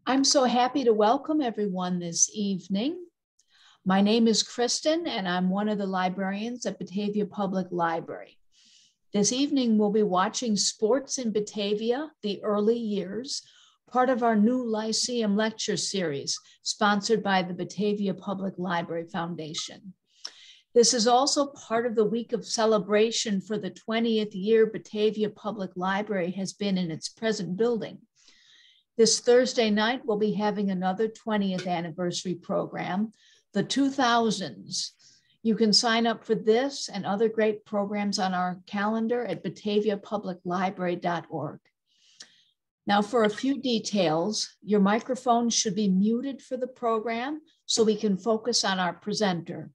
I'm so happy to welcome everyone this evening. My name is Kristen, and I'm one of the librarians at Batavia Public Library. This evening, we'll be watching Sports in Batavia, the Early Years, part of our new Lyceum lecture series, sponsored by the Batavia Public Library Foundation. This is also part of the week of celebration for the 20th year Batavia Public Library has been in its present building. This Thursday night, we'll be having another 20th anniversary program, the 2000s. You can sign up for this and other great programs on our calendar at bataviapubliclibrary.org. Now, for a few details, your microphone should be muted for the program so we can focus on our presenter.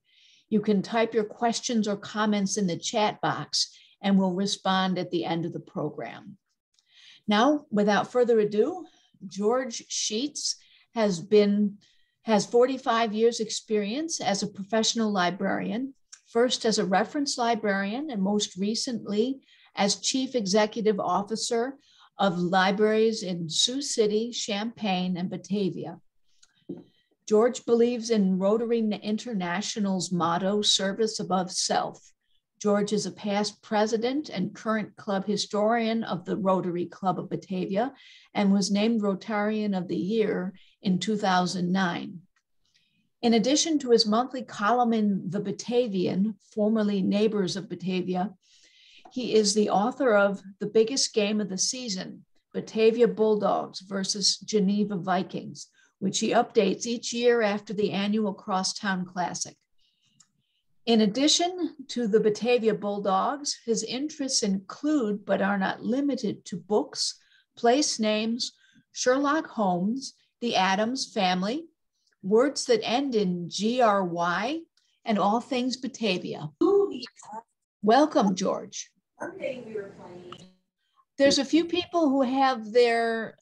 You can type your questions or comments in the chat box, and we'll respond at the end of the program. Now, without further ado, George Scheetz has 45 years experience as a professional librarian, first as a reference librarian and most recently as Chief Executive Officer of libraries in Sioux City, Champaign, and Batavia. George believes in Rotary International's motto, service above self. George is a past president and current club historian of the Rotary Club of Batavia and was named Rotarian of the Year in 2009. In addition to his monthly column in The Batavian, formerly Neighbors of Batavia, he is the author of The Biggest Game of the Season, Batavia Bulldogs versus Geneva Vikings, which he updates each year after the annual Crosstown Classic. In addition to the Batavia Bulldogs, his interests include, but are not limited to, books, place names, Sherlock Holmes, the Addams Family, words that end in GRY, and all things Batavia. Welcome, George. There's a few people who have their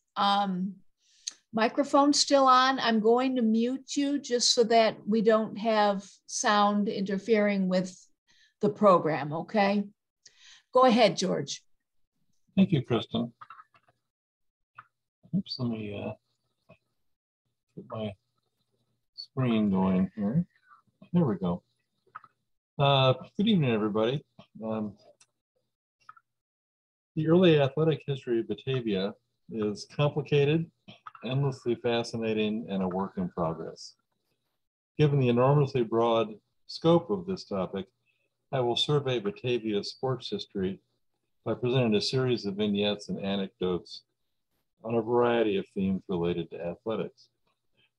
microphone still on. I'm going to mute you just so that we don't have sound interfering with the program, okay? Go ahead, George. Thank you, Kristen. Oops, let me get my screen going here. There we go. Good evening, everybody. The early athletic history of Batavia is complicated, endlessly fascinating, and a work in progress. Given the enormously broad scope of this topic, I will survey Batavia's sports history by presenting a series of vignettes and anecdotes on a variety of themes related to athletics.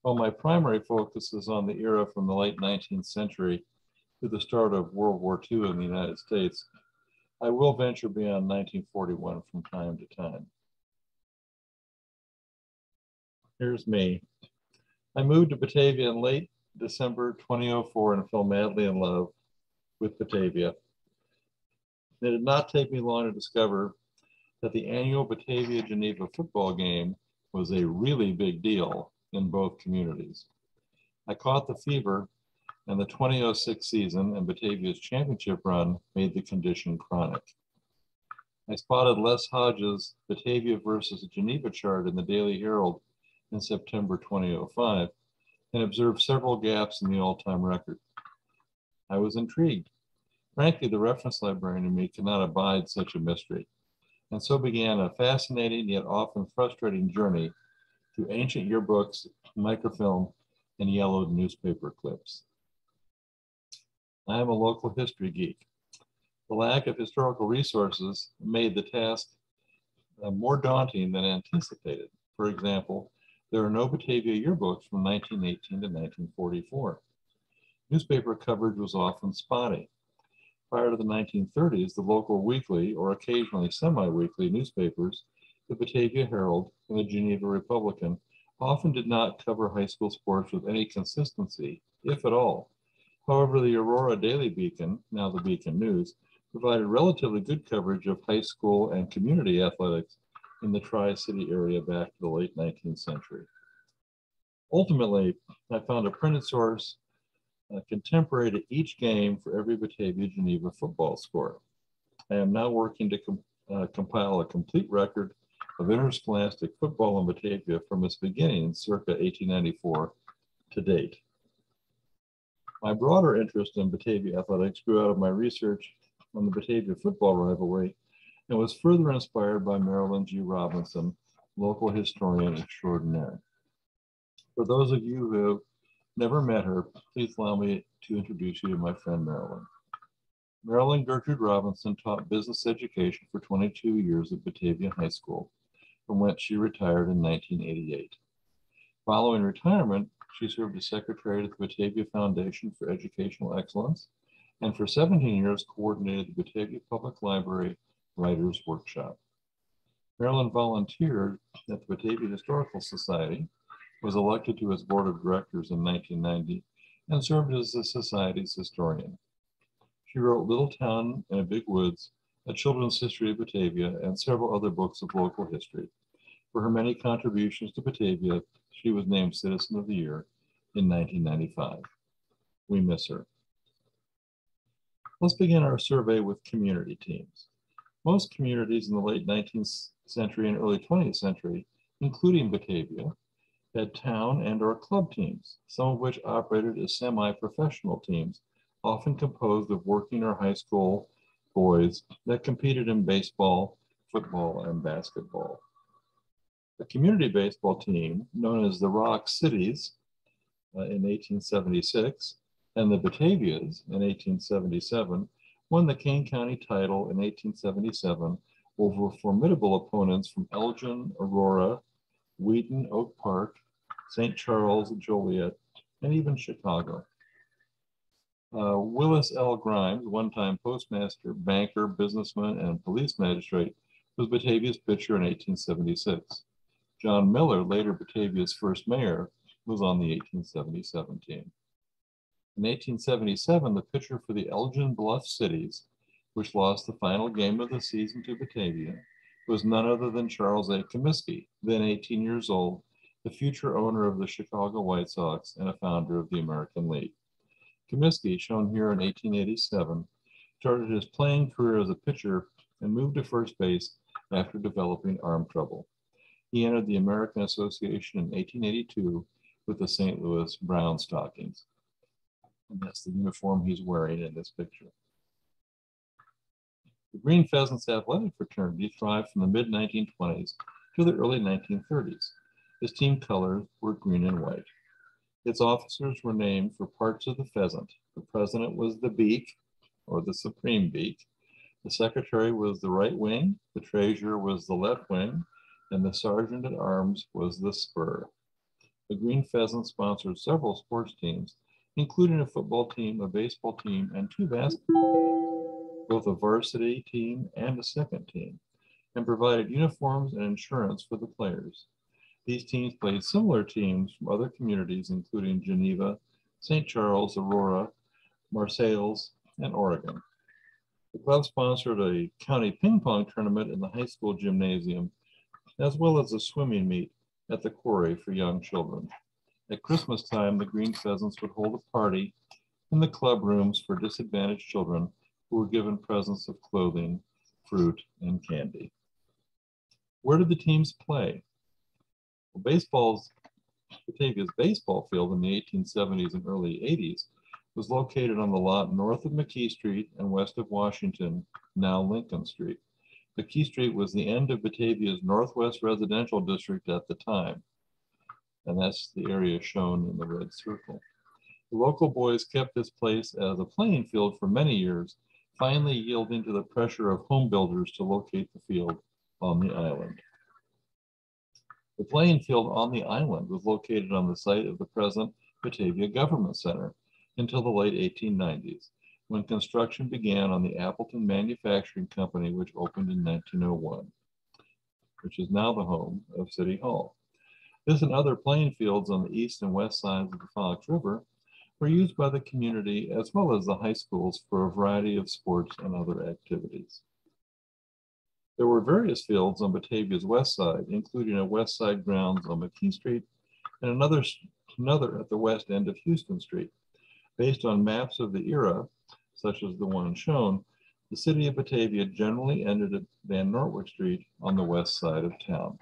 While my primary focus is on the era from the late 19th century to the start of World War II in the United States, I will venture beyond 1941 from time to time. Here's me. I moved to Batavia in late December 2004 and fell madly in love with Batavia. It did not take me long to discover that the annual Batavia-Geneva football game was a really big deal in both communities. I caught the fever, and the 2006 season and Batavia's championship run made the condition chronic. I spotted Les Hodges' Batavia versus Geneva chart in the Daily Herald in September 2005 and observed several gaps in the all-time record. I was intrigued. Frankly, the reference librarian in me could not abide such a mystery, and so began a fascinating yet often frustrating journey through ancient yearbooks, microfilm, and yellowed newspaper clips. I am a local history geek. The lack of historical resources made the task more daunting than anticipated. For example, there are no Batavia yearbooks from 1918 to 1944. Newspaper coverage was often spotty. Prior to the 1930s, the local weekly or occasionally semi-weekly newspapers, the Batavia Herald and the Geneva Republican, often did not cover high school sports with any consistency, if at all. However, the Aurora Daily Beacon, now the Beacon News, provided relatively good coverage of high school and community athletics in the Tri-City area back to the late 19th century. Ultimately, I found a printed source contemporary to each game for every Batavia-Geneva football score. I am now working to compile a complete record of interscholastic football in Batavia from its beginnings circa 1894 to date. My broader interest in Batavia athletics grew out of my research on the Batavia football rivalry and was further inspired by Marilyn G. Robinson, local historian extraordinaire. For those of you who have never met her, please allow me to introduce you to my friend Marilyn. Marilyn Gertrude Robinson taught business education for 22 years at Batavia High School, from whence she retired in 1988. Following retirement, she served as secretary to the Batavia Foundation for Educational Excellence, and for 17 years coordinated the Batavia Public Library Writers' Workshop. Marilyn volunteered at the Batavia Historical Society, was elected to its board of directors in 1990, and served as the society's historian. She wrote Little Town in a Big Woods, A Children's History of Batavia, and several other books of local history. For her many contributions to Batavia, she was named Citizen of the Year in 1995. We miss her. Let's begin our survey with community teams. Most communities in the late 19th century and early 20th century, including Batavia, had town and/or club teams, some of which operated as semi-professional teams, often composed of working or high school boys that competed in baseball, football, and basketball. The community baseball team, known as the Rock Cities in 1876, and the Batavias in 1877, won the Kane County title in 1877 over formidable opponents from Elgin, Aurora, Wheaton, Oak Park, St. Charles, Joliet, and even Chicago. Willis L. Grimes, one-time postmaster, banker, businessman, and police magistrate, was Batavia's pitcher in 1876. John Miller, later Batavia's first mayor, was on the 1877 team. In 1877, the pitcher for the Elgin Bluff Cities, which lost the final game of the season to Batavia, was none other than Charles A. Comiskey, then 18 years old, the future owner of the Chicago White Sox and a founder of the American League. Comiskey, shown here in 1887, started his playing career as a pitcher and moved to first base after developing arm trouble. He entered the American Association in 1882 with the St. Louis Brown Stockings. And that's the uniform he's wearing in this picture. The Green Pheasants athletic fraternity thrived from the mid-1920s to the early 1930s. Its team colors were green and white. Its officers were named for parts of the pheasant. The president was the beak, or the supreme beak. The secretary was the right wing, the treasurer was the left wing, and the sergeant at arms was the spur. The Green Pheasants sponsored several sports teams, including a football team, a baseball team, and two basketball teams, both a varsity team and a second team, and provided uniforms and insurance for the players. These teams played similar teams from other communities, including Geneva, St. Charles, Aurora, Marseilles, and Oregon. The club sponsored a county ping pong tournament in the high school gymnasium, as well as a swimming meet at the quarry for young children. At Christmas time, the Green Pheasants would hold a party in the club rooms for disadvantaged children who were given presents of clothing, fruit, and candy. Where did the teams play? Well, Batavia's baseball field in the 1870s and early 80s was located on the lot north of McKee Street and west of Washington, now Lincoln Street. McKee Street was the end of Batavia's Northwest Residential District at the time, and that's the area shown in the red circle. The local boys kept this place as a playing field for many years, finally yielding to the pressure of home builders to locate the field on the island. The playing field on the island was located on the site of the present Batavia Government Center until the late 1890s, when construction began on the Appleton Manufacturing Company, which opened in 1901, which is now the home of City Hall. This and other playing fields on the east and west sides of the Fox River were used by the community as well as the high schools for a variety of sports and other activities. There were various fields on Batavia's west side, including a west side grounds on McKee Street and another at the west end of Houston Street. Based on maps of the era, such as the one shown, The city of Batavia generally ended at Van Nortwick Street on the west side of town.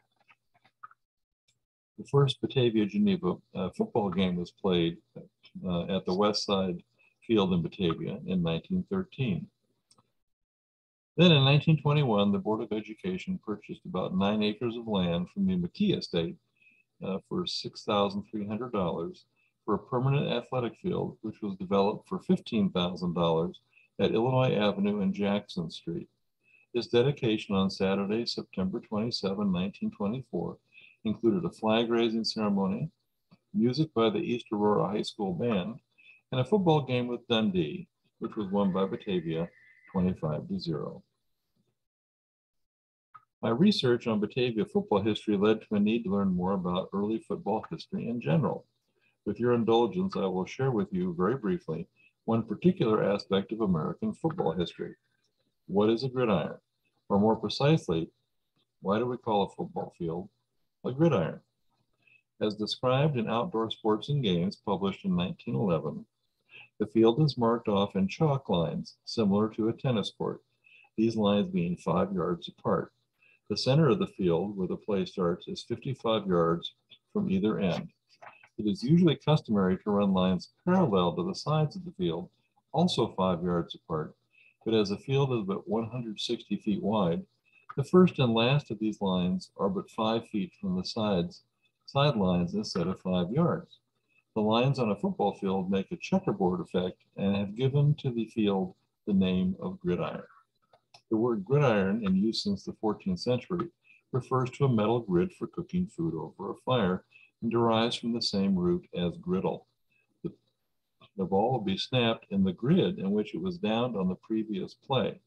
The first Batavia-Geneva football game was played at the west side field in Batavia in 1913. Then in 1921, the Board of Education purchased about 9 acres of land from the McKee estate for $6,300 for a permanent athletic field, which was developed for $15,000 at Illinois Avenue and Jackson Street. This dedication on Saturday, September 27, 1924, included a flag-raising ceremony, music by the East Aurora High School Band, and a football game with Dundee, which was won by Batavia 25-0. My research on Batavia football history led to a need to learn more about early football history in general. With your indulgence, I will share with you very briefly one particular aspect of American football history. What is a gridiron? Or more precisely, why do we call a football field a gridiron? As described in Outdoor Sports and Games, published in 1911, the field is marked off in chalk lines, similar to a tennis court, these lines being 5 yards apart. The center of the field, where the play starts, is 55 yards from either end. It is usually customary to run lines parallel to the sides of the field, also 5 yards apart, but as the field is about 160 feet wide, the first and last of these lines are but 5 feet from the sidelines instead of 5 yards. The lines on a football field make a checkerboard effect and have given to the field the name of gridiron. The word gridiron, in use since the 14th century, refers to a metal grid for cooking food over a fire and derives from the same root as griddle. The ball will be snapped in the grid in which it was downed on the previous play.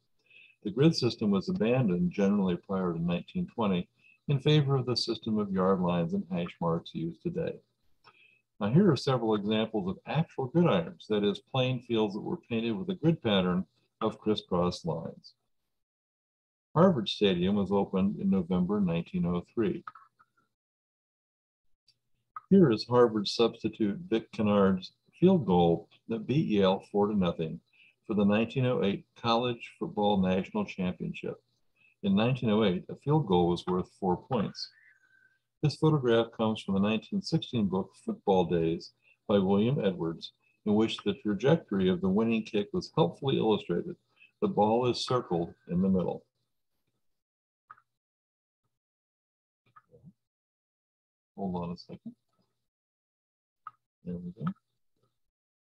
The grid system was abandoned generally prior to 1920 in favor of the system of yard lines and hash marks used today. Now here are several examples of actual gridirons, that is, playing fields that were painted with a grid pattern of crisscross lines. Harvard Stadium was opened in November 1903. Here is Harvard substitute Vic Kennard's field goal that beat Yale 4-0 for the 1908 College Football National Championship. In 1908, a field goal was worth 4 points. This photograph comes from the 1916 book Football Days by William Edwards, in which the trajectory of the winning kick was helpfully illustrated. The ball is circled in the middle. Hold on a second. There we go.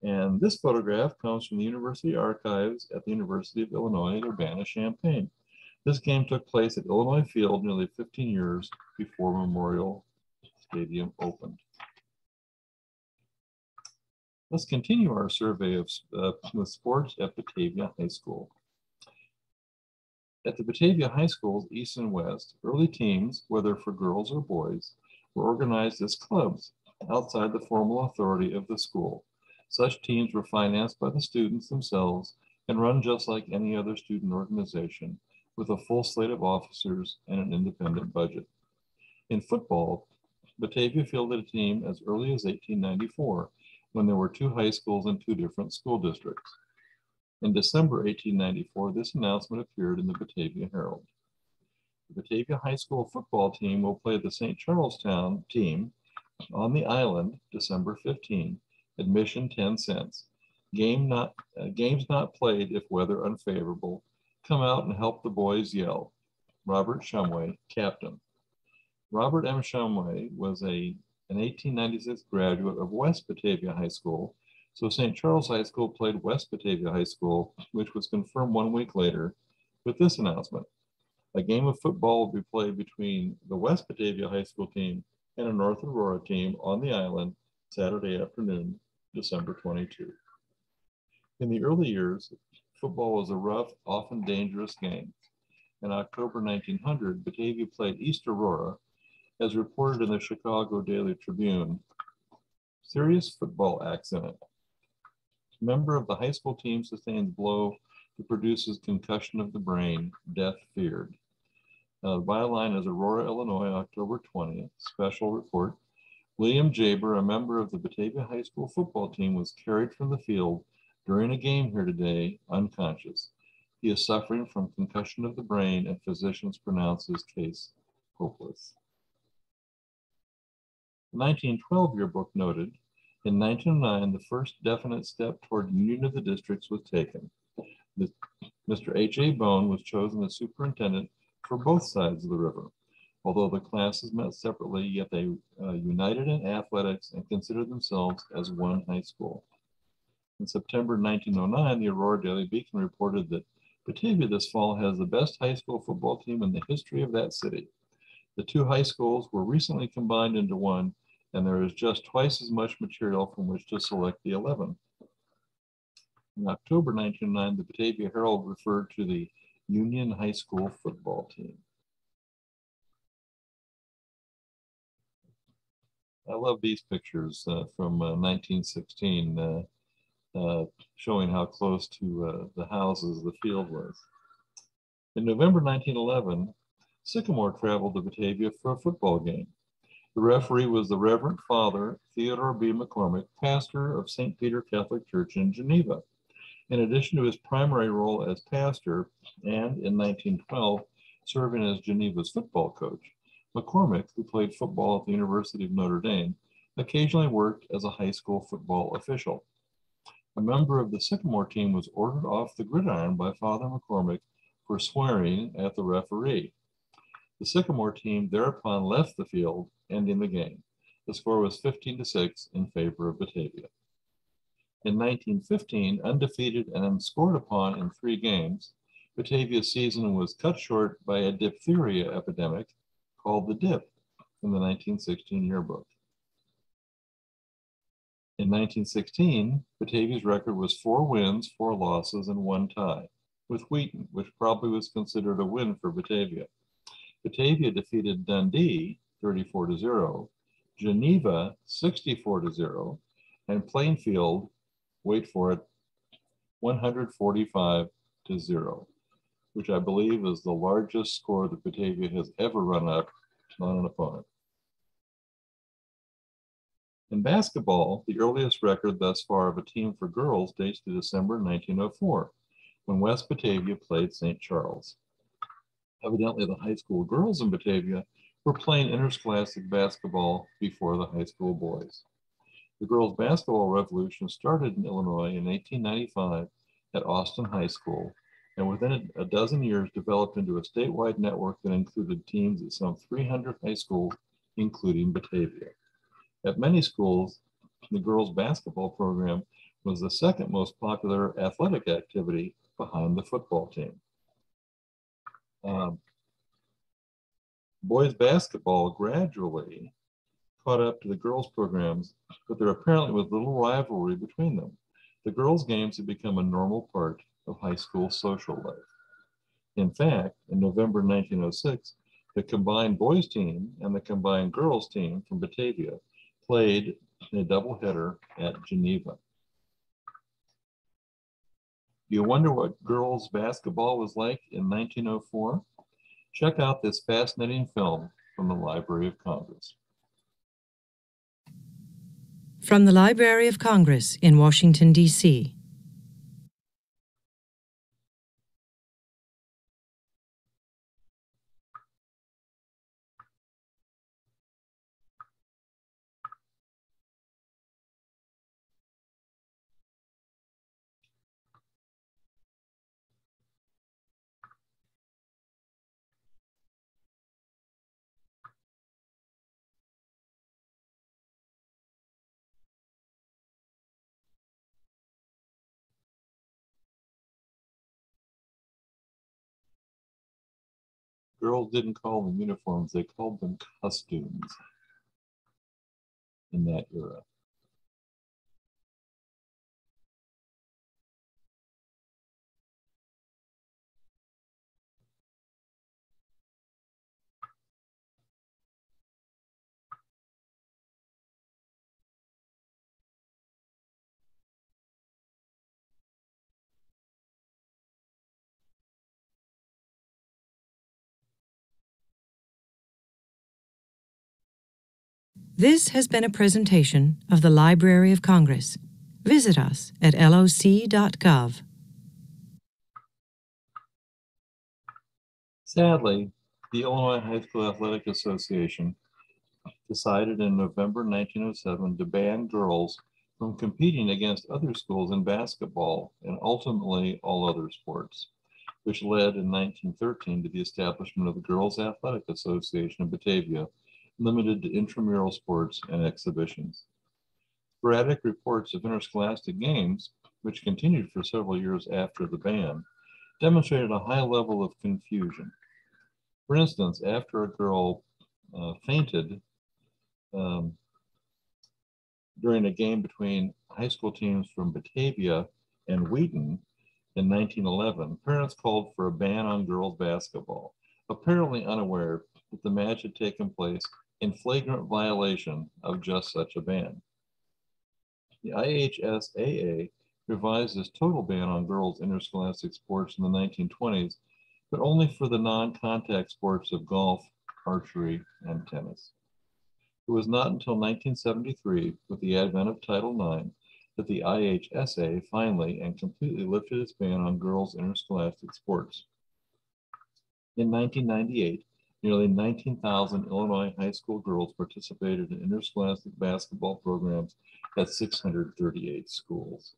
And this photograph comes from the University Archives at the University of Illinois at Urbana-Champaign. This game took place at Illinois Field nearly 15 years before Memorial Stadium opened. Let's continue our survey of with sports at Batavia High School. At the Batavia High Schools, East and West, early teams, whether for girls or boys, were organized as clubs outside the formal authority of the school. Such teams were financed by the students themselves and run just like any other student organization, with a full slate of officers and an independent budget. In football, Batavia fielded a team as early as 1894, when there were 2 high schools and 2 different school districts. In December 1894, this announcement appeared in the Batavia Herald. The Batavia High School football team will play the St. Charlestown team on the island December 15, admission 10 cents. Games not played if weather unfavorable. Come out and help the boys yell. Robert Shumway, captain. Robert M. Shumway was an 1896 graduate of West Batavia High School, so St. Charles High School played West Batavia High School, which was confirmed 1 week later with this announcement. A game of football will be played between the West Batavia High School team and a North Aurora team on the island Saturday afternoon, December 22. In the early years, football was a rough, often dangerous game. In October 1900, Batavia played East Aurora, as reported in the Chicago Daily Tribune. Serious football accident. Member of the high school team sustains blow that produces concussion of the brain, death feared. The byline is Aurora, Illinois, October 20th, special report. William Jaber, a member of the Batavia High School football team, was carried from the field during a game here today, unconscious. He is suffering from concussion of the brain, and physicians pronounce his case hopeless. The 1912 yearbook noted, in 1909, the first definite step toward union of the districts was taken. Mr. H.A. Bone was chosen as superintendent for both sides of the river. Although the classes met separately, yet they united in athletics and considered themselves as one high school. In September 1909, the Aurora Daily Beacon reported that Batavia this fall has the best high school football team in the history of that city. The two high schools were recently combined into one, and there is just twice as much material from which to select the 11. In October 1909, the Batavia Herald referred to the Union High School football team. I love these pictures from 1916, showing how close to the houses the field was. In November 1911, Sycamore traveled to Batavia for a football game. The referee was the Reverend Father Theodore B. McCormick, pastor of St. Peter Catholic Church in Geneva. In addition to his primary role as pastor, and in 1912, serving as Geneva's football coach, McCormick, who played football at the University of Notre Dame, occasionally worked as a high school football official. A member of the Sycamore team was ordered off the gridiron by Father McCormick for swearing at the referee. The Sycamore team thereupon left the field, ending the game. The score was 15-6 in favor of Batavia. In 1915, undefeated and unscored upon in 3 games, Batavia's season was cut short by a diphtheria epidemic called the Dip in the 1916 yearbook. In 1916, Batavia's record was 4 wins, 4 losses, and 1 tie, with Wheaton, which probably was considered a win for Batavia. Batavia defeated Dundee 34-0, Geneva 64-0, and Plainfield, wait for it, 145-0, which I believe is the largest score that Batavia has ever run up on an opponent. In basketball, the earliest record thus far of a team for girls dates to December 1904, when West Batavia played St. Charles. Evidently, the high school girls in Batavia were playing interscholastic basketball before the high school boys. The girls' basketball revolution started in Illinois in 1895 at Austin High School, and within a dozen years developed into a statewide network that included teams at some 300 high schools, including Batavia. At many schools, the girls' basketball program was the second most popular athletic activity behind the football team. Boys basketball gradually caught up to the girls' programs, but there apparently was little rivalry between them. The girls' games had become a normal part of high school social life. In fact, in November 1906, the combined boys team and the combined girls team from Batavia played in a doubleheader at Geneva. Do you wonder what girls' basketball was like in 1904? Check out this fascinating film from the Library of Congress. From the Library of Congress in Washington, D.C. Girls didn't call them uniforms, they called them costumes in that era. This has been a presentation of the Library of Congress. Visit us at loc.gov. Sadly, the Illinois High School Athletic Association decided in November 1907 to ban girls from competing against other schools in basketball and ultimately all other sports, which led in 1913 to the establishment of the Girls Athletic Association of Batavia, limited to intramural sports and exhibitions. Sporadic reports of interscholastic games, which continued for several years after the ban, demonstrated a high level of confusion. For instance, after a girl fainted during a game between high school teams from Batavia and Wheaton in 1911, parents called for a ban on girls basketball, apparently unaware that the match had taken place in flagrant violation of just such a ban. The IHSAA revised its total ban on girls' interscholastic sports in the 1920s, but only for the non-contact sports of golf, archery, and tennis. It was not until 1973, with the advent of Title IX, that the IHSA finally and completely lifted its ban on girls' interscholastic sports. In 1998, nearly 19,000 Illinois high school girls participated in interscholastic basketball programs at 638 schools.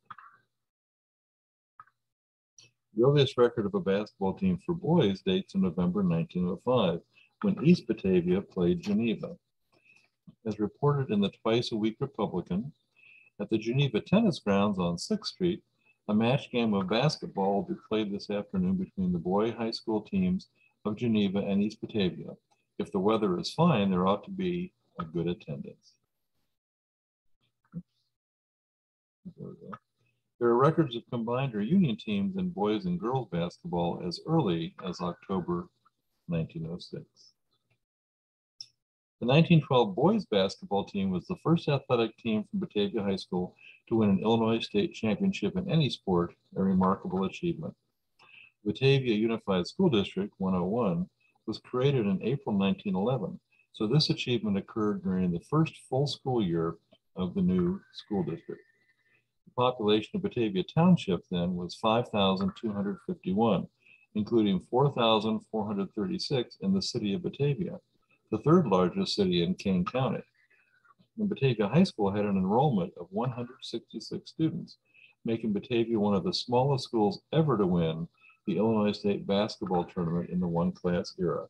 The earliest record of a basketball team for boys dates in November 1905, when East Batavia played Geneva. As reported in the twice-a-week Republican, at the Geneva tennis grounds on 6th Street, a match game of basketball will be played this afternoon between the boy high school teams of Geneva and East Batavia. If the weather is fine, there ought to be a good attendance. There we go. There are records of combined or union teams in boys and girls basketball as early as October 1906. The 1912 boys basketball team was the first athletic team from Batavia High School to win an Illinois state championship in any sport, a remarkable achievement. Batavia Unified School District 101 was created in April 1911, so this achievement occurred during the first full school year of the new school district. The population of Batavia Township then was 5,251, including 4,436 in the city of Batavia, the third largest city in King County. And Batavia High School had an enrollment of 166 students, making Batavia one of the smallest schools ever to win the Illinois State basketball tournament in the one-class era.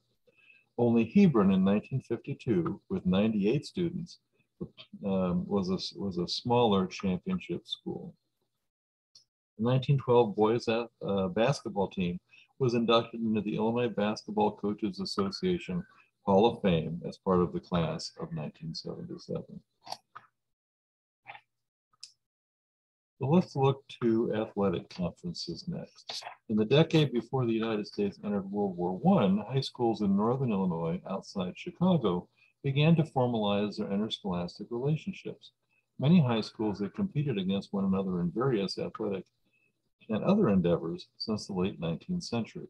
Only Hebron in 1952, with 98 students, was a smaller championship school. The 1912 boys basketball team was inducted into the Illinois Basketball Coaches Association Hall of Fame as part of the class of 1977. So let's look to athletic conferences next. In the decade before the United States entered World War I, high schools in Northern Illinois outside Chicago began to formalize their interscholastic relationships. Many high schools had competed against one another in various athletic and other endeavors since the late 19th century.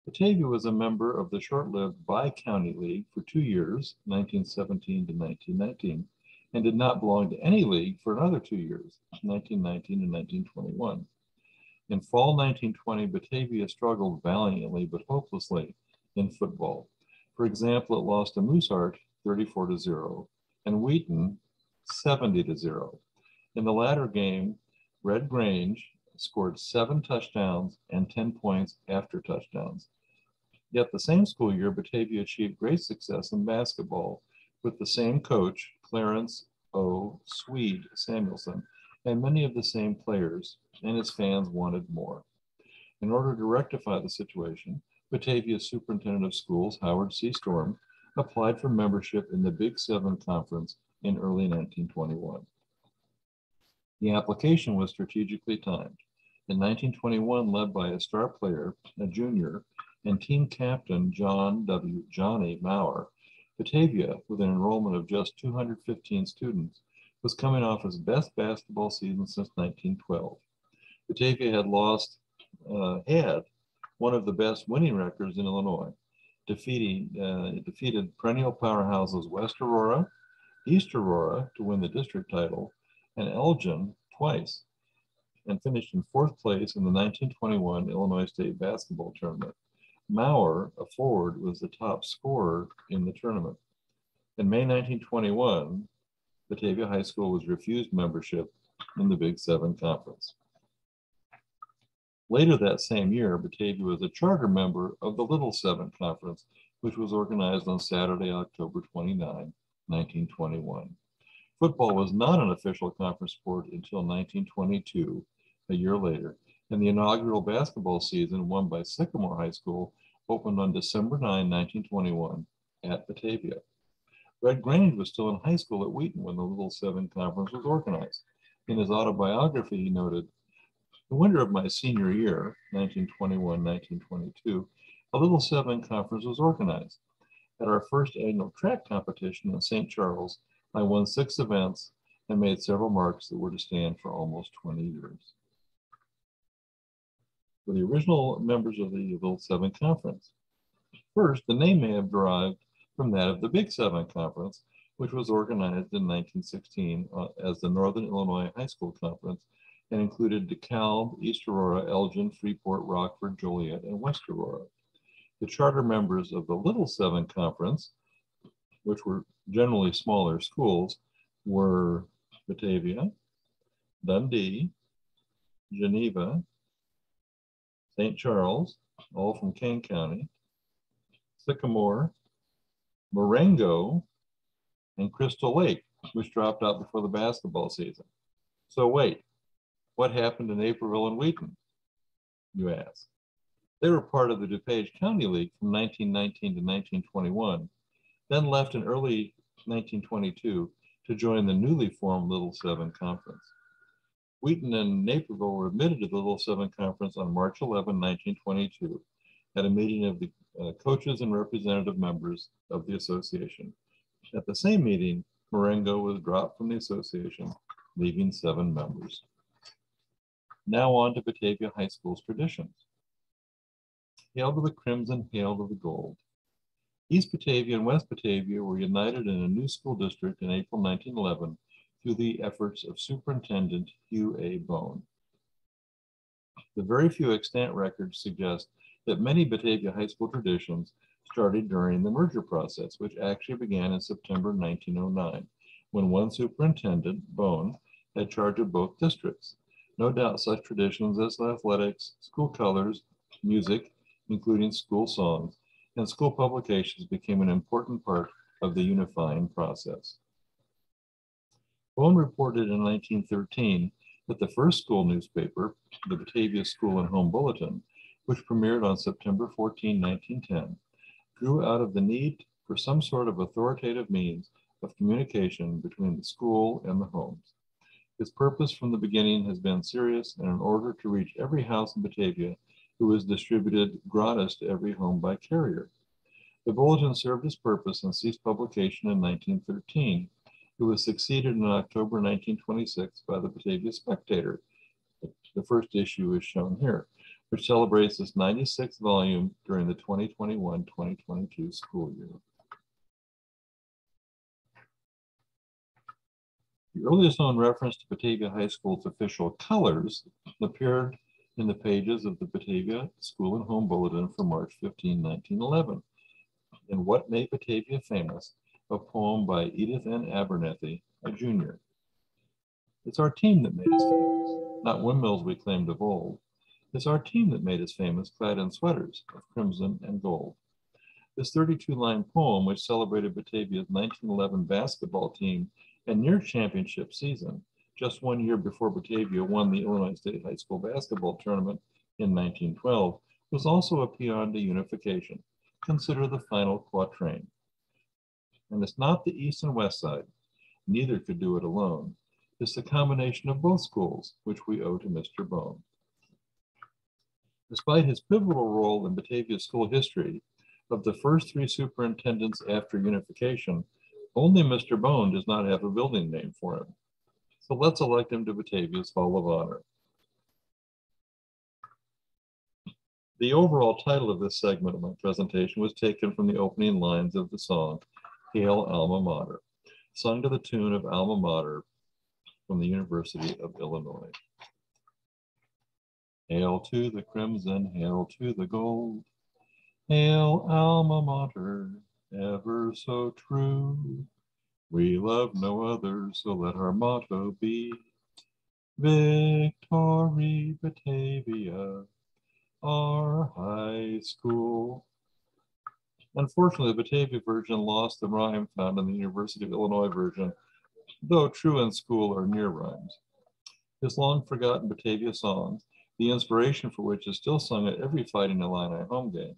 Batavia was a member of the short-lived Bi-County League for 2 years, 1917 to 1919, and did not belong to any league for another 2 years, 1919 and 1921. In fall 1920, Batavia struggled valiantly but hopelessly in football. For example, it lost to Mooseheart 34-0 and Wheaton 70-0. In the latter game, Red Grange scored 7 touchdowns and 10 points after touchdowns. Yet the same school year, Batavia achieved great success in basketball with the same coach, Clarence O. Swede Samuelson, and many of the same players, and its fans wanted more. In order to rectify the situation, Batavia's superintendent of schools, Howard C. Storm, applied for membership in the Big Seven Conference in early 1921. The application was strategically timed. In 1921, led by a star player, a junior, and team captain Johnny Maurer, Batavia, with an enrollment of just 215 students, was coming off its best basketball season since 1912. Batavia had one of the best winning records in Illinois, defeated perennial powerhouses West Aurora, East Aurora to win the district title, and Elgin twice, and finished in 4th place in the 1921 Illinois State basketball tournament. Maurer, a forward, was the top scorer in the tournament. In May 1921, Batavia High School was refused membership in the Big Seven Conference. Later that same year, Batavia was a charter member of the Little Seven Conference, which was organized on Saturday, October 29, 1921. Football was not an official conference sport until 1922, a year later, and the inaugural basketball season, won by Sycamore High School, opened on December 9, 1921, at Batavia. Red Grange was still in high school at Wheaton when the Little Seven Conference was organized. In his autobiography, he noted, "The winter of my senior year, 1921-1922, a Little Seven Conference was organized. At our first annual track competition in St. Charles, I won 6 events and made several marks that were to stand for almost 20 years." For the original members of the Little Seven Conference. First, the name may have derived from that of the Big Seven Conference, which was organized in 1916 as the Northern Illinois High School Conference and included DeKalb, East Aurora, Elgin, Freeport, Rockford, Joliet, and West Aurora. The charter members of the Little Seven Conference, which were generally smaller schools, were Batavia, Dundee, Geneva, St. Charles, all from Kane County, Sycamore, Marengo, and Crystal Lake, which dropped out before the basketball season. So wait, what happened in Naperville and Wheaton, you ask? They were part of the DuPage County League from 1919 to 1921, then left in early 1922 to join the newly formed Little Seven Conference. Wheaton and Naperville were admitted to the Little Seven Conference on March 11, 1922, at a meeting of the coaches and representative members of the association. At the same meeting, Marengo was dropped from the association, leaving 7 members. Now on to Batavia High School's traditions. Hail to the crimson, hail to the gold. East Batavia and West Batavia were united in a new school district in April 1911 through the efforts of Superintendent Hugh A. Bone. The very few extant records suggest that many Batavia High School traditions started during the merger process, which actually began in September 1909, when one superintendent, Bone, had charge of both districts. No doubt such traditions as athletics, school colors, music, including school songs, and school publications became an important part of the unifying process. Bone reported in 1913 that the first school newspaper, the Batavia School and Home Bulletin, which premiered on September 14, 1910, grew out of the need for some sort of authoritative means of communication between the school and the homes. Its purpose from the beginning has been serious and in order to reach every house in Batavia, it was distributed gratis to every home by carrier. The bulletin served its purpose and ceased publication in 1913. It was succeeded in October 1926 by the Batavia Spectator. The first issue is shown here, which celebrates its 96th volume during the 2021-2022 school year. The earliest known reference to Batavia High School's official colors appeared in the pages of the Batavia School and Home Bulletin for March 15, 1911. In What Made Batavia Famous, a poem by Edith N. Abernethy, a junior. It's our team that made us famous, not windmills we claimed of old. It's our team that made us famous, clad in sweaters of crimson and gold. This 32-line poem, which celebrated Batavia's 1911 basketball team and near championship season, just 1 year before Batavia won the Illinois State High School basketball tournament in 1912, was also a paean to unification. Consider the final quatrain. And it's not the east and west side. Neither could do it alone. It's the combination of both schools, which we owe to Mr. Bone. Despite his pivotal role in Batavia's school history, of the first 3 superintendents after unification, only Mr. Bone does not have a building name for him. So let's elect him to Batavia's Hall of Honor. The overall title of this segment of my presentation was taken from the opening lines of the song, Hail Alma Mater, sung to the tune of Alma Mater from the University of Illinois. Hail to the crimson, hail to the gold. Hail, alma mater, ever so true. We love no other, so let our motto be Victory Batavia, our high school. Unfortunately, the Batavia version lost the rhyme found in the University of Illinois version, though true in school are near rhymes. This long-forgotten Batavia song, the inspiration for which is still sung at every Fighting Illini home game,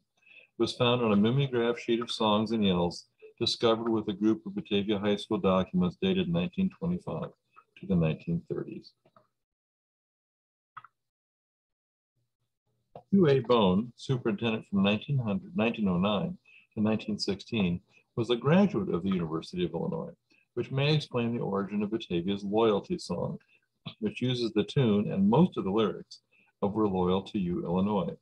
was found on a mimeograph sheet of songs and yells discovered with a group of Batavia High School documents dated 1925 to the 1930s. Hugh A. Bone, superintendent from 1909 to 1916, was a graduate of the University of Illinois, which may explain the origin of Batavia's loyalty song, which uses the tune and most of the lyrics of We're Loyal to You, Illinois,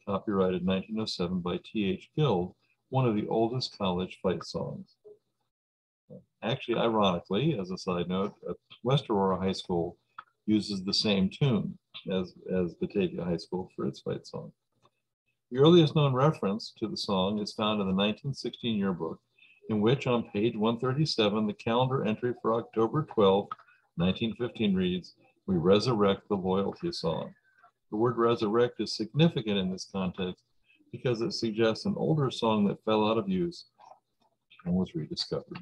copyrighted 1907 by T.H. Guild, one of the oldest college fight songs. Actually, ironically, as a side note, West Aurora High School uses the same tune as Batavia High School for its fight song. The earliest known reference to the song is found in the 1916 yearbook, in which on page 137, the calendar entry for October 12, 1915 reads, "We resurrect the loyalty song." The word resurrect is significant in this context because it suggests an older song that fell out of use and was rediscovered.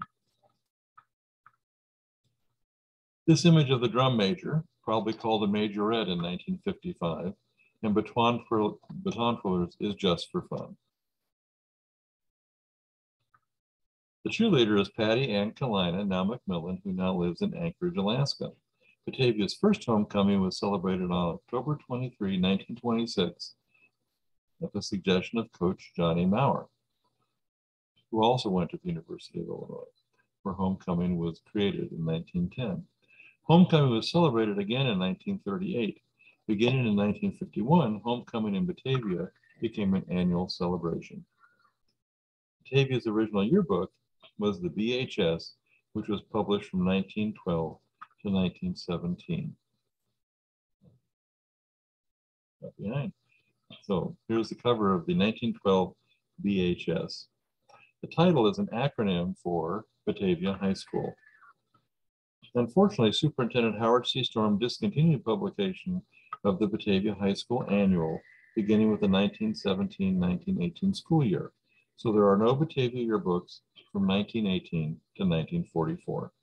This image of the drum major, probably called a majorette in 1955, and baton twirlers is just for fun. The cheerleader is Patty Ann Kalina, now McMillan, who now lives in Anchorage, Alaska. Batavia's first homecoming was celebrated on October 23, 1926, at the suggestion of Coach Johnny Maurer, who also went to the University of Illinois, where homecoming was created in 1910. Homecoming was celebrated again in 1938. Beginning in 1951, homecoming in Batavia became an annual celebration. Batavia's original yearbook was the BHS, which was published from 1912 to 1917. Right behind. So here's the cover of the 1912 BHS. The title is an acronym for Batavia High School. Unfortunately, Superintendent Howard C. Storm discontinued publication of the Batavia High School Annual beginning with the 1917-1918 school year. So there are no Batavia yearbooks from 1918 to 1944.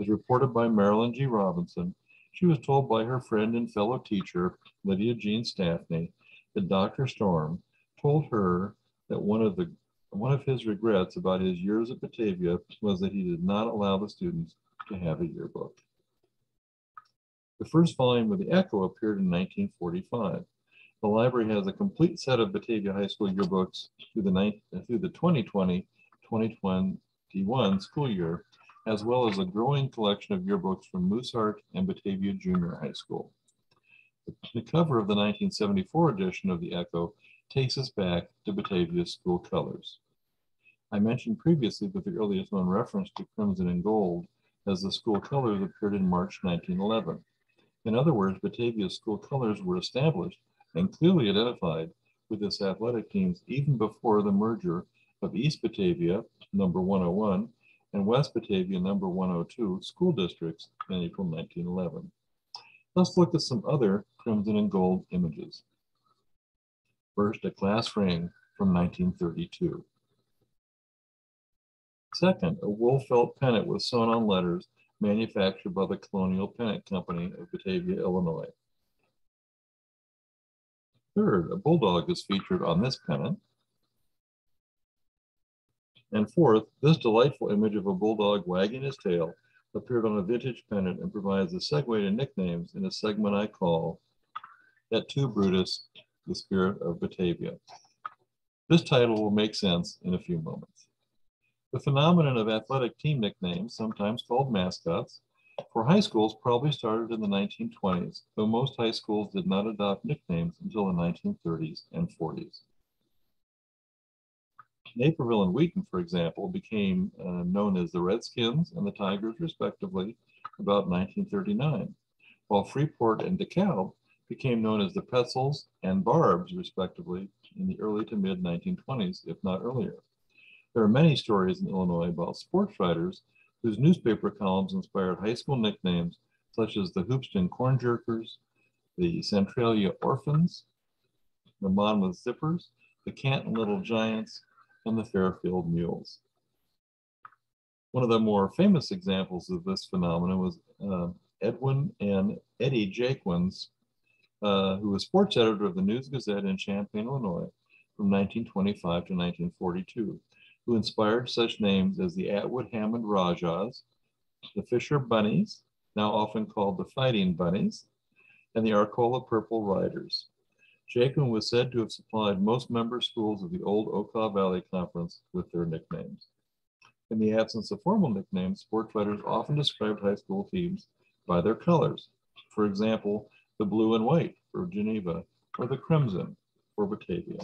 As reported by Marilyn G. Robinson, she was told by her friend and fellow teacher, Lydia Jean Staffney, that Dr. Storm told her that one of his regrets about his years at Batavia was that he did not allow the students to have a yearbook. The first volume of the Echo appeared in 1945. The library has a complete set of Batavia High School yearbooks through the 2020-2021 school year, as well as a growing collection of yearbooks from Mooseheart and Batavia Junior High School. The cover of the 1974 edition of the Echo takes us back to Batavia's school colors. I mentioned previously that the earliest known reference to crimson and gold as the school colors appeared in March 1911. In other words, Batavia's school colors were established and clearly identified with its athletic teams even before the merger of East Batavia, number 101, and West Batavia, number 102, school districts in April 1911. Let's look at some other crimson and gold images. First, a class ring from 1932. Second, a wool felt pennant was sewn on letters manufactured by the Colonial Pennant Company of Batavia, Illinois. Third, a bulldog is featured on this pennant. And fourth, this delightful image of a bulldog wagging his tail appeared on a vintage pennant and provides a segue to nicknames in a segment I call Et tu, Brutus, the Spirit of Batavia. This title will make sense in a few moments. The phenomenon of athletic team nicknames, sometimes called mascots, for high schools probably started in the 1920s, though most high schools did not adopt nicknames until the 1930s and 40s. Naperville and Wheaton, for example, became known as the Redskins and the Tigers, respectively, about 1939, while Freeport and DeKalb became known as the Petzels and Barbs, respectively, in the early to mid 1920s, if not earlier. There are many stories in Illinois about sports writers whose newspaper columns inspired high school nicknames, such as the Hoopston Corn Jerkers, the Centralia Orphans, the Monmouth Zippers, the Canton Little Giants, and the Fairfield Mules. One of the more famous examples of this phenomenon was Edwin and Eddie Jaquins, who was sports editor of the News Gazette in Champaign, Illinois, from 1925 to 1942, who inspired such names as the Atwood Hammond Rajas, the Fisher Bunnies, now often called the Fighting Bunnies, and the Arcola Purple Riders. Jaquin was said to have supplied most member schools of the old Okaw Valley Conference with their nicknames. In the absence of formal nicknames, sports writers often described high school teams by their colors. For example, the blue and white for Geneva, or the crimson for Batavia.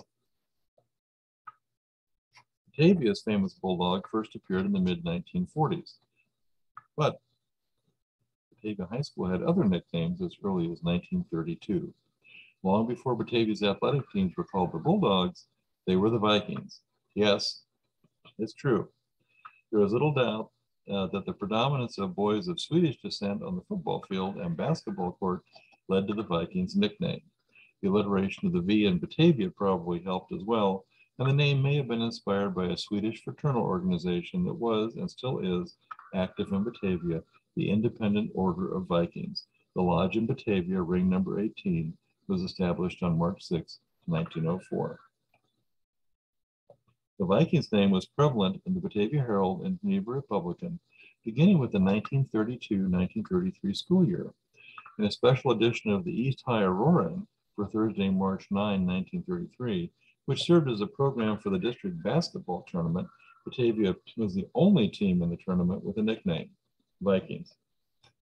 Batavia's famous Bulldog first appeared in the mid-1940s, but Batavia High School had other nicknames as early as 1932. Long before Batavia's athletic teams were called the Bulldogs, they were the Vikings. Yes, it's true. There is little doubt that the predominance of boys of Swedish descent on the football field and basketball court led to the Vikings nickname. The alliteration of the V in Batavia probably helped as well, and the name may have been inspired by a Swedish fraternal organization that was, and still is, active in Batavia, the Independent Order of Vikings. The lodge in Batavia, ring number 18, was established on March 6, 1904. The Vikings name was prevalent in the Batavia Herald and Geneva Republican, beginning with the 1932-1933 school year. In a special edition of the East High Auroran for Thursday, March 9, 1933, which served as a program for the district basketball tournament, Batavia was the only team in the tournament with a nickname, Vikings.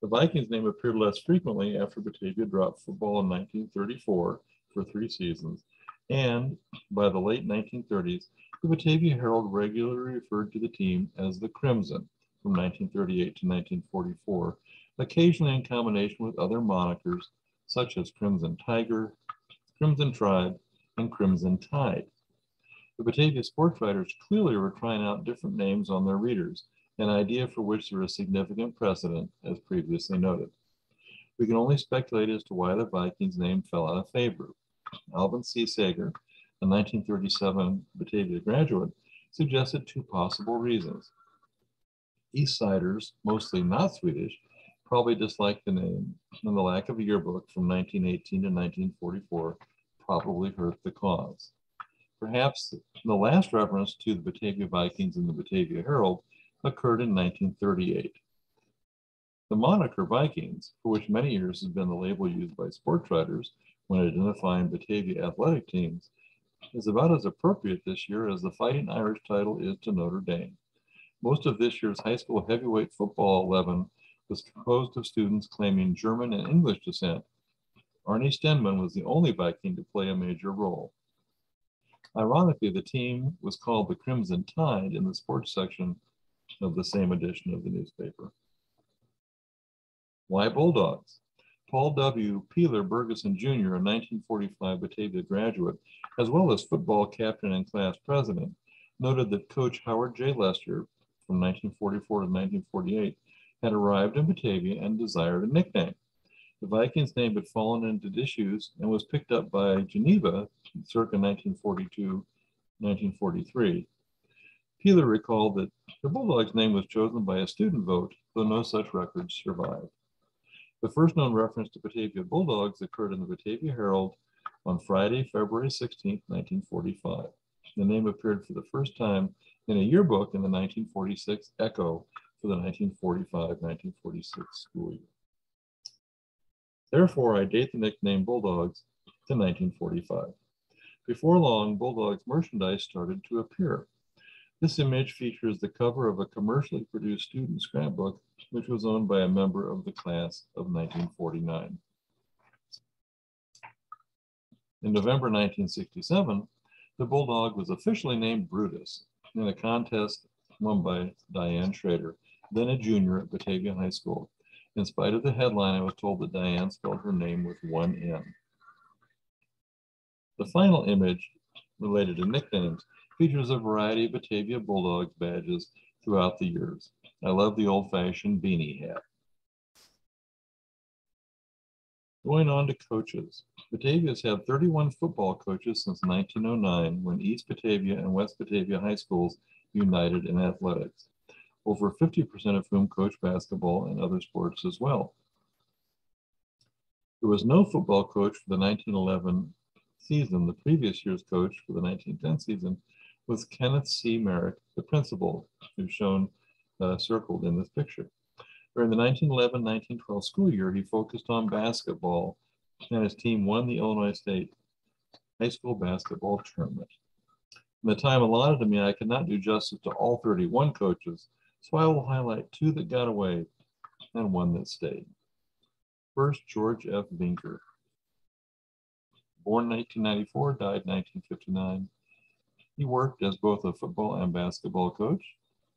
The Vikings name appeared less frequently after Batavia dropped football in 1934 for 3 seasons, and by the late 1930s, the Batavia Herald regularly referred to the team as the Crimson from 1938 to 1944, occasionally in combination with other monikers such as Crimson Tiger, Crimson Tribe, and Crimson Tide. The Batavia sports writers clearly were trying out different names on their readers, an idea for which there is significant precedent, as previously noted. We can only speculate as to why the Vikings name fell out of favor. Alvin C. Sager, a 1937 Batavia graduate, suggested 2 possible reasons. East Siders, mostly not Swedish, probably disliked the name, and the lack of a yearbook from 1918 to 1944 probably hurt the cause. Perhaps the last reference to the Batavia Vikings in the Batavia Herald occurred in 1938. The moniker Vikings, for which many years has been the label used by sports writers when identifying Batavia athletic teams, is about as appropriate this year as the Fighting Irish title is to Notre Dame. Most of this year's high school heavyweight football 11 was composed of students claiming German and English descent. Arnie Stenman was the only Viking to play a major role. Ironically, the team was called the Crimson Tide in the sports section of the same edition of the newspaper. Why Bulldogs? Paul W. Peeler Bergeson Jr., a 1945 Batavia graduate, as well as football captain and class president, noted that Coach Howard J. Lester, from 1944 to 1948, had arrived in Batavia and desired a nickname. The Vikings name had fallen into disuse and was picked up by Geneva circa 1942-1943. Peeler recalled that the Bulldogs name was chosen by a student vote, though no such records survive. The first known reference to Batavia Bulldogs occurred in the Batavia Herald on Friday, February 16, 1945. The name appeared for the first time in a yearbook in the 1946 Echo for the 1945-1946 school year. Therefore, I date the nickname Bulldogs to 1945. Before long, Bulldogs merchandise started to appear. This image features the cover of a commercially produced student scrapbook, which was owned by a member of the class of 1949. In November 1967, the Bulldog was officially named Brutus in a contest won by Diane Schrader, then a junior at Batavia High School. In spite of the headline, I was told that Diane spelled her name with 1 N. The final image related to nicknames, features a variety of Batavia Bulldogs badges throughout the years. I love the old-fashioned beanie hat. Going on to coaches. Batavia's had 31 football coaches since 1909, when East Batavia and West Batavia high schools united in athletics, over 50% of whom coach basketball and other sports as well. There was no football coach for the 1911 season. The previous year's coach for the 1910 season was Kenneth C. Merrick, the principal, who's shown circled in this picture. During the 1911-1912 school year, he focused on basketball, and his team won the Illinois State high school basketball tournament. In the time allotted to me, I could not do justice to all 31 coaches, so I will highlight 2 that got away and 1 that stayed. First, George F. Vinker. Born in 1894, died in 1959. He worked as both a football and basketball coach.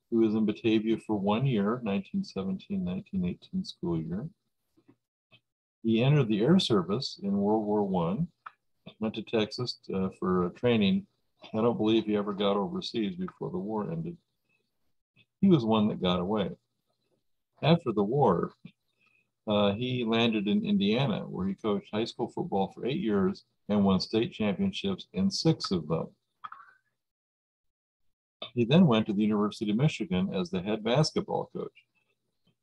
He was in Batavia for 1 year, 1917-1918 school year. He entered the Air Service in World War I, went to Texas for training. I don't believe he ever got overseas before the war ended. He was one that got away. After the war, he landed in Indiana, where he coached high school football for 8 years and won state championships in 6 of them. He then went to the University of Michigan as the head basketball coach.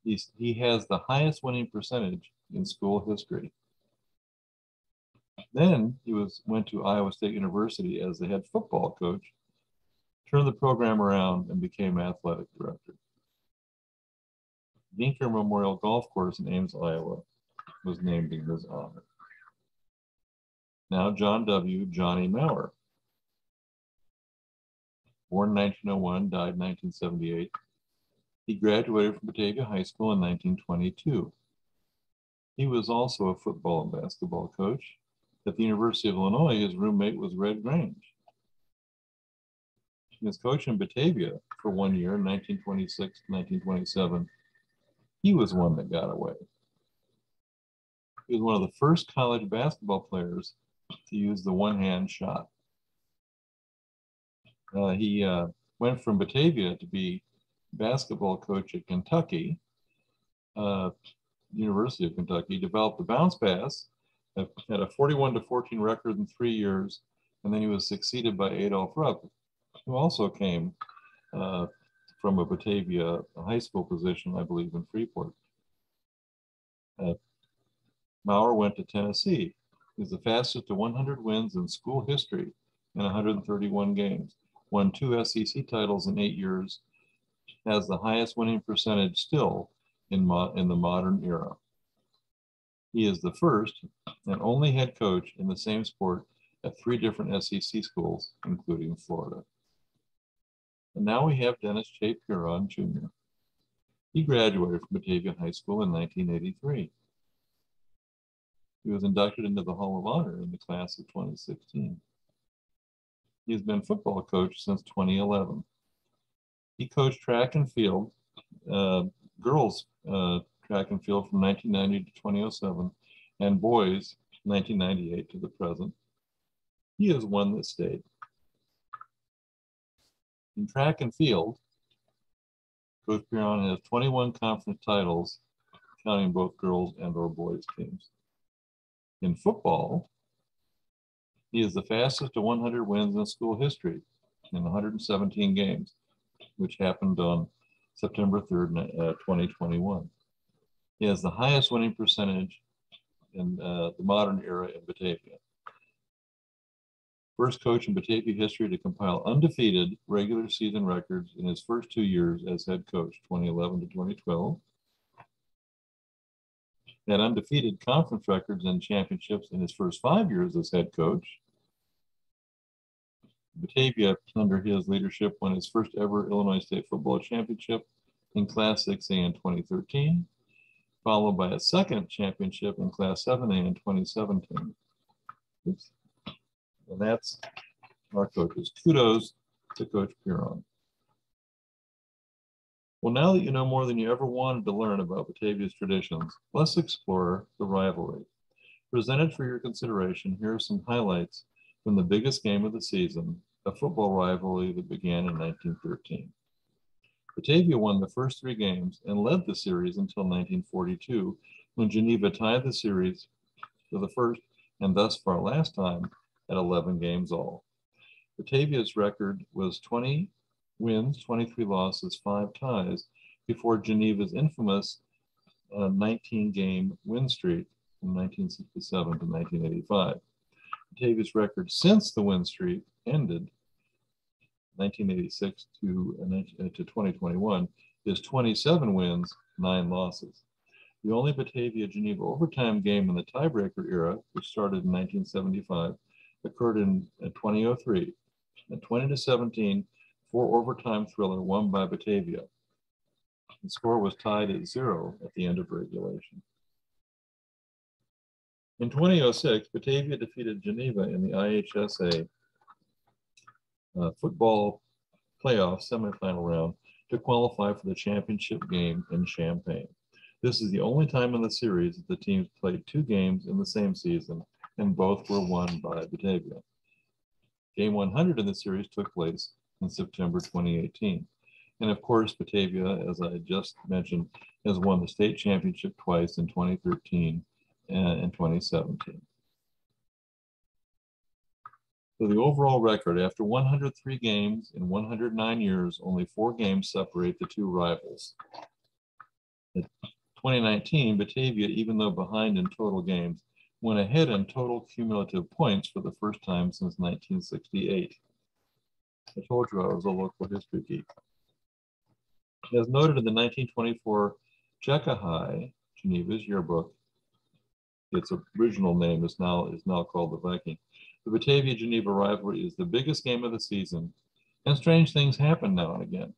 He has the highest winning percentage in school history. Then he went to Iowa State University as the head football coach, turned the program around, and became athletic director. Vinker Memorial Golf Course in Ames, Iowa was named in his honor. Now John W. Johnny Maurer. Born in 1901, died in 1978. He graduated from Batavia High School in 1922. He was also a football and basketball coach. At the University of Illinois, his roommate was Red Grange. He was coach in Batavia for 1 year, 1926 to 1927. He was one that got away. He was one of the first college basketball players to use the one-hand shot. He went from Batavia to be basketball coach at Kentucky, University of Kentucky, developed the bounce pass, had a 41-14 record in 3 years, and then he was succeeded by Adolph Rupp, who also came from a Batavia high school position, I believe, in Freeport. Maurer went to Tennessee. He's the fastest to 100 wins in school history in 131 games. Won 2 SEC titles in 8 years. Has the highest winning percentage still in the modern era. He is the first and only head coach in the same sport at 3 different SEC schools, including Florida. And now we have Dennis J. Piron, Jr. He graduated from Batavia High School in 1983. He was inducted into the Hall of Honor in the class of 2016. He has been football coach since 2011. He coached track and field, girls track and field from 1990 to 2007, and boys 1998 to the present. He is one that stayed. In track and field, Coach Piron has 21 conference titles, counting both girls and or boys teams. In football, he is the fastest to 100 wins in school history in 117 games, which happened on September 3rd, 2021. He has the highest winning percentage in the modern era in Batavia. First coach in Batavia history to compile undefeated regular season records in his first 2 years as head coach, 2011 to 2012. Had undefeated conference records and championships in his first 5 years as head coach. Batavia, under his leadership, won his first ever Illinois State football championship in Class 6A in 2013, followed by a second championship in Class 7A in 2017. Oops. And that's our coaches. Kudos to Coach Piron. Well, now that you know more than you ever wanted to learn about Batavia's traditions, let's explore the rivalry. Presented for your consideration, here are some highlights from the biggest game of the season, a football rivalry that began in 1913. Batavia won the first 3 games and led the series until 1942, when Geneva tied the series for the first and thus far last time at 11 games all. Batavia's record was 20 wins, 23 losses, 5 ties, before Geneva's infamous 19-game win streak from 1967 to 1985. Batavia's record since the win streak ended 1986 to 2021 is 27 wins, 9 losses. The only Batavia-Geneva overtime game in the tiebreaker era, which started in 1975, occurred in 2003. A 20-17 4-overtime thriller won by Batavia. The score was tied at 0 at the end of regulation. In 2006, Batavia defeated Geneva in the IHSA football playoff semifinal round to qualify for the championship game in Champaign. This is the only time in the series that the teams played 2 games in the same season, and both were won by Batavia. Game 100 in the series took place in September 2018. And of course, Batavia, as I just mentioned, has won the state championship twice in 2013 and in 2017. So the overall record, after 103 games in 109 years, only 4 games separate the 2 rivals. In 2019, Batavia, even though behind in total games, went ahead in total cumulative points for the first time since 1968. I told you I was a local history geek. As noted in the 1924 Czechahai, Geneva's yearbook, its original name is now called the Viking. The Batavia-Geneva rivalry is the biggest game of the season, and strange things happen now and again.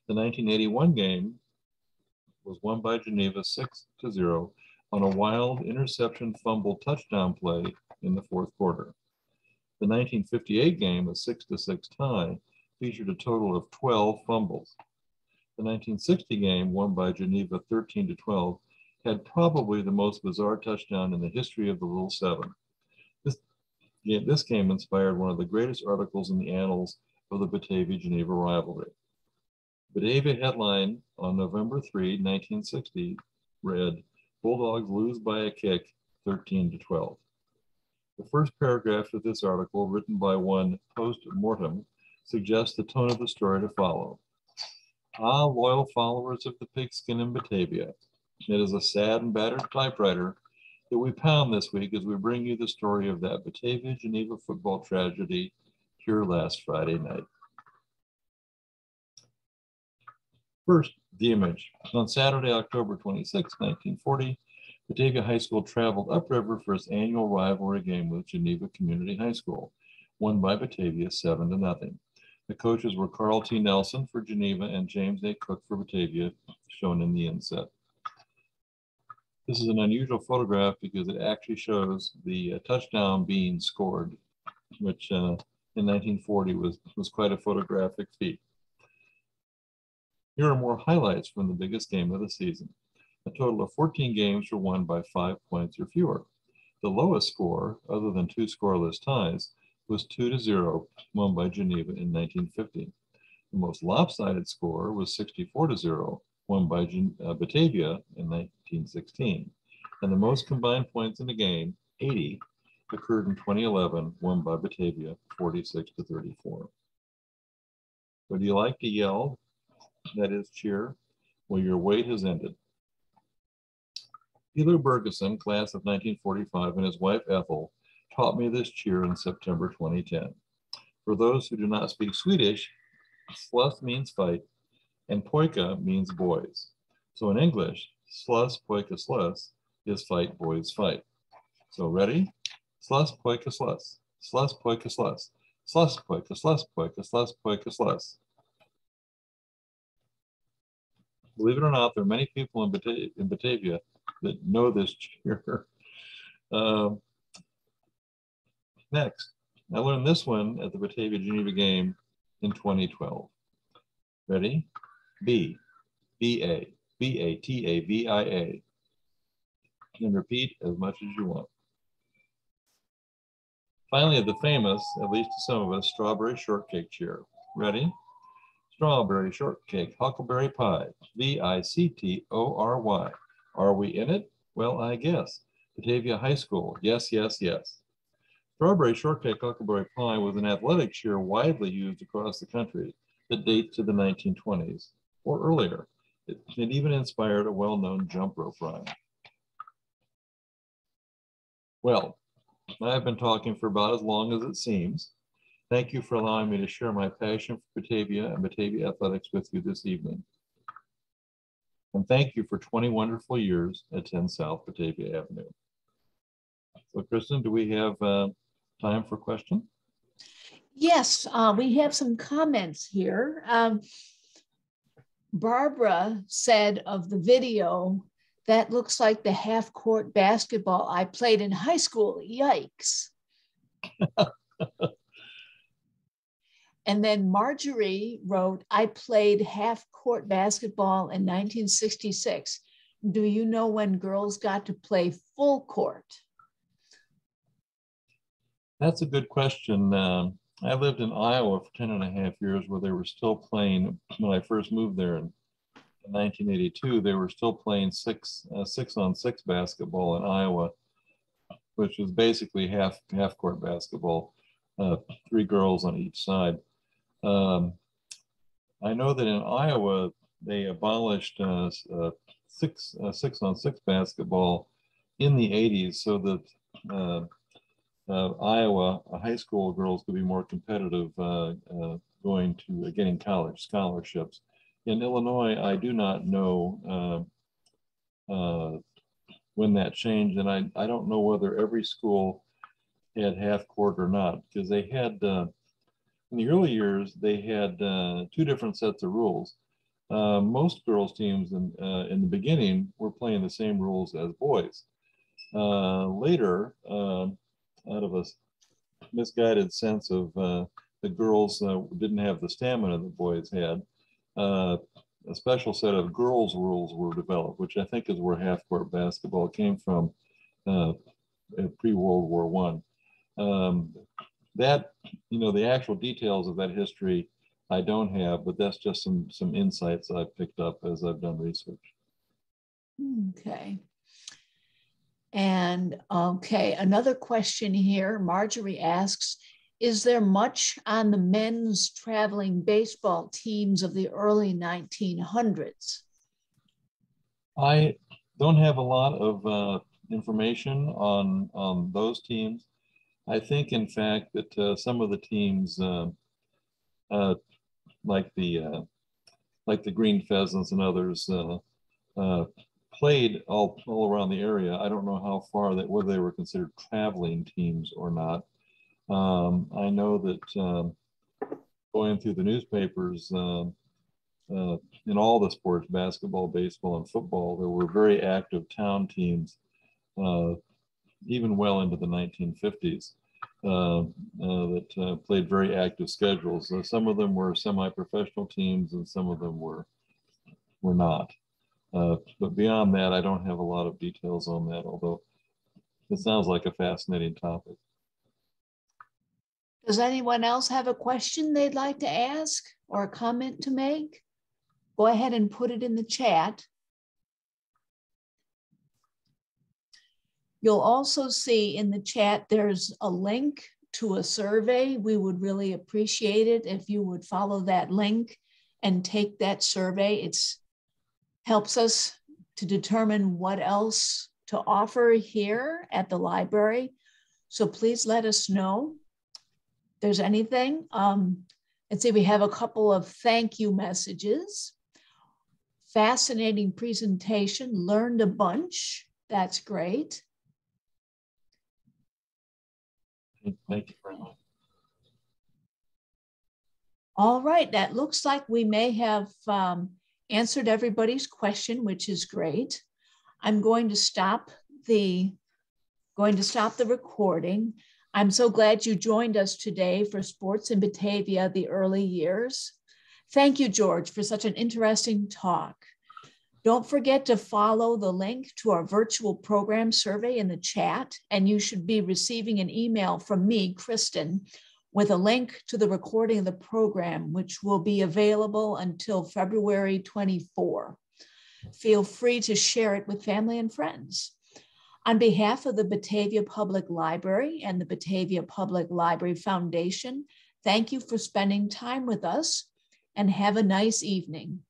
The 1981 game was won by Geneva 6-0 on a wild interception fumble touchdown play in the 4th quarter. The 1958 game, a 6-6 tie, featured a total of 12 fumbles. The 1960 game, won by Geneva 13-12, had probably the most bizarre touchdown in the history of the Little Seven. This game inspired one of the greatest articles in the annals of the Batavia-Geneva rivalry. Batavia headline on November 3, 1960 read, "Bulldogs lose by a kick, 13-12. The first paragraph of this article, written by one post-mortem, suggests the tone of the story to follow. Ah, loyal followers of the pigskin in Batavia, it is a sad and battered typewriter that we pound this week as we bring you the story of that Batavia-Geneva football tragedy here last Friday night." First, the image. On Saturday, October 26, 1940, Batavia High School traveled upriver for its annual rivalry game with Geneva Community High School, won by Batavia 7-0. The coaches were Carl T. Nelson for Geneva and James A. Cook for Batavia, shown in the inset. This is an unusual photograph because it actually shows the touchdown being scored, which in 1940 was quite a photographic feat. Here are more highlights from the biggest game of the season. A total of 14 games were won by 5 points or fewer. The lowest score, other than 2 scoreless ties, was 2-0, won by Geneva in 1950. The most lopsided score was 64-0, won by Batavia in 1916. And the most combined points in the game, 80, occurred in 2011, won by Batavia 46-34. Would you like to yell? That is, cheer. Well, your wait has ended. Hugh Bergeson, class of 1945, and his wife Ethel taught me this cheer in September 2010. For those who do not speak Swedish, slus means fight, and pojka means boys. So in English, slus, pojka, slus is fight, boys, fight. So ready? Slus, pojka, slus. Slus, pojka, slus. Slus, pojka, slus, pojka, slus, pojka, slus. Believe it or not, there are many people in Batavia that know this cheer. Next, I learned this one at the Batavia-Geneva game in 2012. Ready? B, B-A, B-A-T-A-V-I-A. And repeat as much as you want. Finally, the famous, at least to some of us, strawberry shortcake cheer. Ready? Strawberry shortcake, huckleberry pie, Victory. Are we in it? Well, I guess. Batavia High School, yes, yes, yes. Strawberry shortcake huckleberry pie was an athletic cheer widely used across the country that dates to the 1920s or earlier. It even inspired a well-known jump rope run. Well, I've been talking for about as long as it seems. Thank you for allowing me to share my passion for Batavia and Batavia athletics with you this evening. And thank you for 20 wonderful years at 10 South Batavia Avenue. So Kristen, do we have time for questions? Yes, we have some comments here. Barbara said of the video, that looks like the half-court basketball I played in high school. Yikes. And then Marjorie wrote, I played half-court basketball in 1966. Do you know when girls got to play full court? That's a good question. I lived in Iowa for 10.5 years where they were still playing, when I first moved there in 1982, they were still playing six-on-six basketball in Iowa, which was basically half-court basketball, 3 girls on each side. I know that in Iowa, they abolished six-on-six basketball in the 80s so that Iowa high school girls could be more competitive going to getting college scholarships. In Illinois, I do not know when that changed, and I don't know whether every school had half court or not, because they had, in the early years, they had 2 different sets of rules. Most girls teams in the beginning were playing the same rules as boys. Later, out of a misguided sense of the girls didn't have the stamina the boys had, a special set of girls' rules were developed, which I think is where half-court basketball came from pre-World War I. That, the actual details of that history I don't have, but that's just some insights I've picked up as I've done research. Okay. And okay, another question here. Marjorie asks, is there much on the men's traveling baseball teams of the early 1900s? I don't have a lot of information on those teams. I think, in fact, that some of the teams, like the Green Pheasants and others, played all around the area. I don't know how far whether they were considered traveling teams or not. I know that going through the newspapers in all the sports, basketball, baseball, and football, there were very active town teams, even well into the 1950s, that played very active schedules. Some of them were semi-professional teams, and some of them were not. But beyond that, I don't have a lot of details on that, although it sounds like a fascinating topic. Does anyone else have a question they'd like to ask or a comment to make? Go ahead and put it in the chat. You'll also see in the chat there's a link to a survey. We would really appreciate it if you would follow that link and take that survey. It helps us to determine what else to offer here at the library. So please let us know if there's anything. Let's see, we have a couple of thank you messages. Fascinating presentation, learned a bunch. That's great. Thank you very much. All right, that looks like we may have answered everybody's question, which is great. I'm going to stop the recording. I'm so glad you joined us today for Sports in Batavia, the early years. Thank you, George, for such an interesting talk. Don't forget to follow the link to our virtual program survey in the chat, and you should be receiving an email from me, Kristen, with a link to the recording of the program, which will be available until February 24. Feel free to share it with family and friends. On behalf of the Batavia Public Library and the Batavia Public Library Foundation, thank you for spending time with us, and have a nice evening.